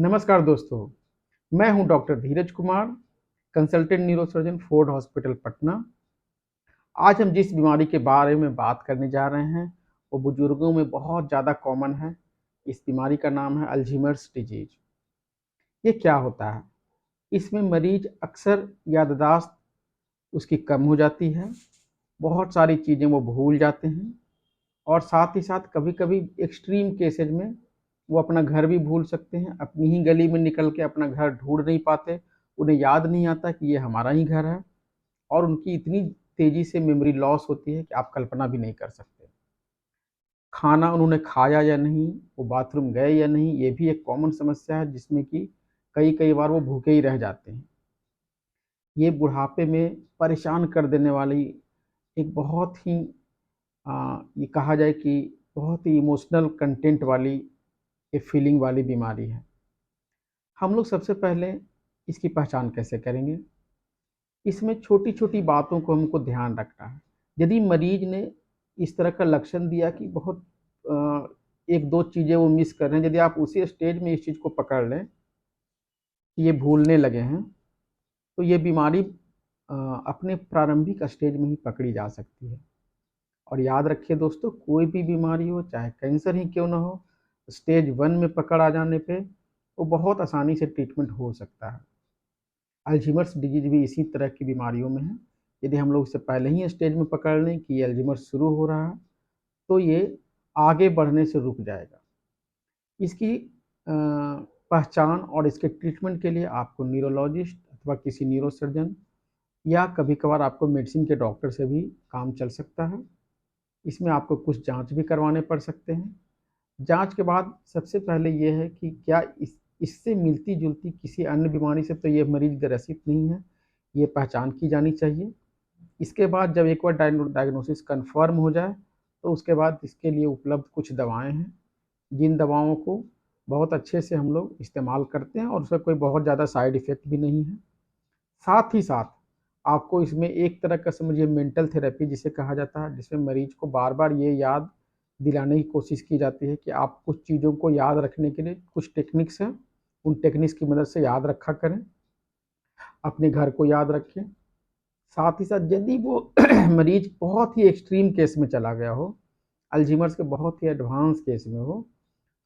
नमस्कार दोस्तों, मैं हूं doctor Dheeraj Kumar, consultant neurosurgeon Ford hospital Patna. आज हम जिस बीमारी के बारे में बात करने जा रहे हैं वो बुजुर्गों में बहुत ज़्यादा कॉमन है। इस बीमारी का नाम है अल्जीमर्स डिजीज। ये क्या होता है? इसमें मरीज अक्सर याददाश्त उसकी कम हो जाती है, बहुत सारी चीज़ें वो भूल जाते हैं और साथ ही साथ कभी-कभी एक्सट्रीम केसेज में वो अपना घर भी भूल सकते हैं, अपनी ही गली में निकल के अपना घर ढूँढ नहीं पाते, उन्हें याद नहीं आता कि ये हमारा ही घर है और उनकी इतनी तेज़ी से मेमोरी लॉस होती है कि आप कल्पना भी नहीं कर सकते। खाना उन्होंने खाया या नहीं, वो बाथरूम गए या नहीं, ये भी एक कॉमन समस्या है जिसमें कि कई-कई बार वो भूखे ही रह जाते हैं। ये बुढ़ापे में परेशान कर देने वाली एक बहुत ही ये कहा जाए कि बहुत ही इमोशनल कंटेंट वाली ये फीलिंग वाली बीमारी है। हम लोग सबसे पहले इसकी पहचान कैसे करेंगे? इसमें छोटी-छोटी बातों को हमको ध्यान रखना है। यदि मरीज ने इस तरह का लक्षण दिया कि बहुत 1-2 चीज़ें वो मिस कर रहे हैं, यदि आप उसी स्टेज में इस चीज़ को पकड़ लें कि ये भूलने लगे हैं, तो ये बीमारी अपने प्रारंभिक स्टेज में ही पकड़ी जा सकती है। और याद रखिए दोस्तों, कोई भी बीमारी हो, चाहे कैंसर ही क्यों ना हो, स्टेज 1 में पकड़ आ जाने पे वो बहुत आसानी से ट्रीटमेंट हो सकता है। अल्ज़ीमर्स डिजीज़ भी इसी तरह की बीमारियों में है। यदि हम लोग इसे पहले ही स्टेज में पकड़ लें कि ये अल्ज़ीमर्स शुरू हो रहा है, तो ये आगे बढ़ने से रुक जाएगा। इसकी पहचान और इसके ट्रीटमेंट के लिए आपको न्यूरोलॉजिस्ट अथवा किसी न्यूरोसर्जन या कभी-कभार आपको मेडिसिन के डॉक्टर से भी काम चल सकता है। इसमें आपको कुछ जाँच भी करवाने पड़ सकते हैं। जाँच के बाद सबसे पहले ये है कि क्या इससे मिलती-जुलती किसी अन्य बीमारी से तो ये मरीज़ ग्रसित नहीं है, ये पहचान की जानी चाहिए। इसके बाद जब एक बार डायग्नोसिस कन्फर्म हो जाए, तो उसके बाद इसके लिए उपलब्ध कुछ दवाएँ हैं, जिन दवाओं को बहुत अच्छे से हम लोग इस्तेमाल करते हैं और उसका कोई बहुत ज़्यादा साइड इफ़ेक्ट भी नहीं है। साथ ही साथ आपको इसमें एक तरह का समझिए मेंटल थेरेपी जिसे कहा जाता है, जिसमें मरीज को बार-बार ये याद दिलाने की कोशिश की जाती है कि आप कुछ चीज़ों को याद रखने के लिए कुछ टेक्निक्स हैं, उन टेक्निक्स की मदद से याद रखा करें, अपने घर को याद रखें। साथ ही साथ यदि वो मरीज बहुत ही एक्सट्रीम केस में चला गया हो, अल्ज़ीमर्स के बहुत ही एडवांस केस में हो,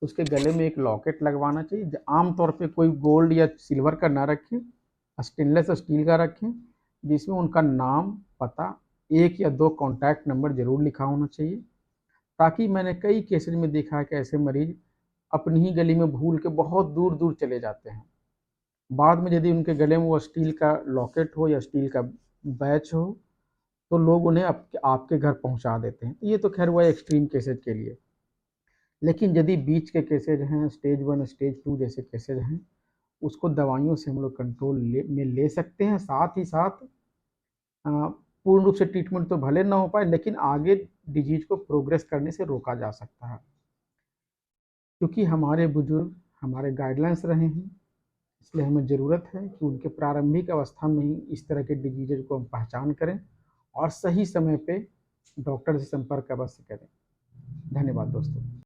तो उसके गले में एक लॉकेट लगवाना चाहिए। आम तौर पे कोई गोल्ड या सिल्वर का ना रखें, स्टेनलेस स्टील का रखें, जिसमें उनका नाम, पता, 1 या 2 कॉन्टैक्ट नंबर ज़रूर लिखा होना चाहिए। ताकि मैंने कई केसेज़ में देखा है कि ऐसे मरीज़ अपनी ही गली में भूल के बहुत दूर-दूर चले जाते हैं। बाद में यदि उनके गले में वो स्टील का लॉकेट हो या स्टील का बैच हो, तो लोग उन्हें आपके घर पहुँचा देते हैं। ये तो ख़ैर हुआ एक्सट्रीम केसेज़ के लिए। लेकिन यदि बीच के केसेज़ हैं, स्टेज 1, स्टेज 2 जैसे केसेज़ हैं, उसको दवाइयों से हम लोग कंट्रोल ले सकते हैं। साथ ही साथ अ, पूर्ण रूप से ट्रीटमेंट तो भले ना हो पाए, लेकिन आगे डिजीज़ को प्रोग्रेस करने से रोका जा सकता है। क्योंकि हमारे बुजुर्ग हमारे गाइडलाइंस रहे हैं, इसलिए हमें ज़रूरत है कि उनके प्रारंभिक अवस्था में ही इस तरह के डिजीज़ को हम पहचान करें और सही समय पे डॉक्टर से संपर्क अवश्य करें। धन्यवाद दोस्तों।